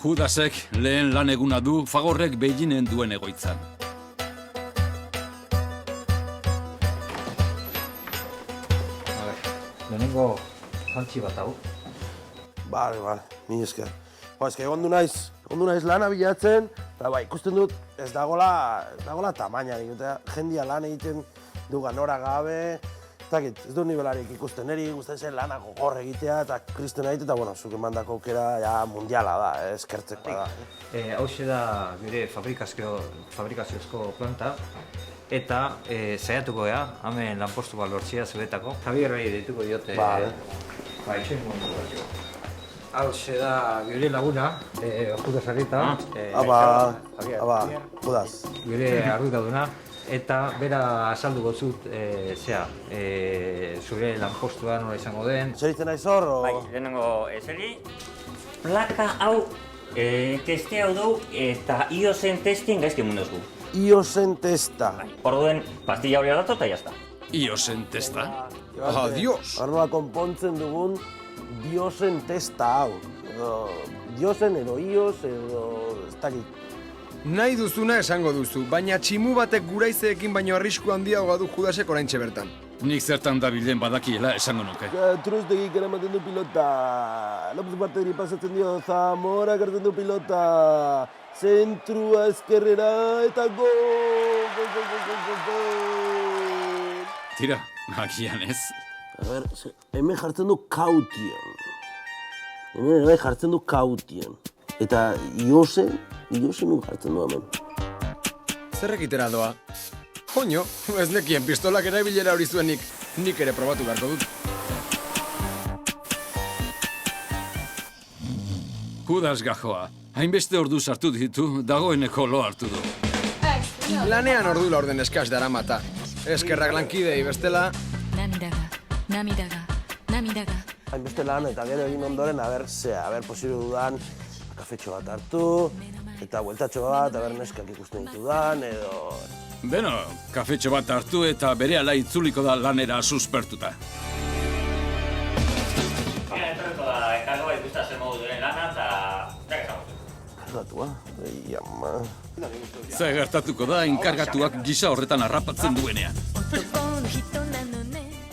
Judasek lehen lan eguna du Fagorrek Beijingen duen egoitzan. Lehenengo jantzi bat hau. Bale, mi esker. Eske ondu naiz lana bilatzen, eta ikusten dut ez dagola tamaina, eta jendia lan egiten du ganora gabe, ez du nibelarik ikusten, niri gustatzen zen lana gogor egitea eta kristen egite, eta zuk emandako aukera mundiala da, eskertzeko da. Hauxe da gure fabrikaziozko planta, eta saiatuko gea, hemen lanpostu bat lortzea zuetako. Javierrei deituko diote, itxoin mundu bat. Hauxe da gure laguna, Judas Arrieta. Judas. Gure arduraduna. Eta bera azaldu gotzut, zure lanpostua nola izango den. Zer izan naiz hor? Bai, lehenengo eseri. Plaka hau teste hau du eta IOSen testien gaizki munduz du. IOSen testa. Orduen, pastilla hori aldatu eta jazta. IOSen testa? Adios! Arnoa konpontzen dugun Diosen testa hau. Diosen edo IOS edo ez dakit. Nahi duzuna esango duzu, baina tximu batek guraizeekin baino arrisku handiagoa du Judasek oraintxe bertan. Nik zertan dabilen badakiela esango nuke. Trustegik eramaten du pilota. Lopez Barteri pasatzen dio, Zamora gartzen du pilota. Zentrua ezkerrera eta gol! Tira, agian ez. Hemen jartzen du kautien. Eta Iosen nun jartzen du hemen. Zerrekitera doa? Joño, ez nekien pistolak erabilera hori zuenik, nik ere probatu beharko dut. Judas gajoa. Hainbeste ordu sartu ditu, dagoeneko lo hartu du. Lanean ordu laurden eskaz daramata. Eskerrak lankidei bestela... Namidaga. Hainbeste lan eta gero egin ondoren, posible dudan, kafetxo bat hartu, eta bueltatxo bat, neskak ikusten ditudan, edo... Beno, kafetxo bat hartu eta berehala itzuliko da lanera suspertuta. Entorreko da, enkargoa ikustazen modu duen lana eta... Kargatua? Ei, ama... Zer gertatuko da enkargatuak gisa horretan harrapatzen duenean.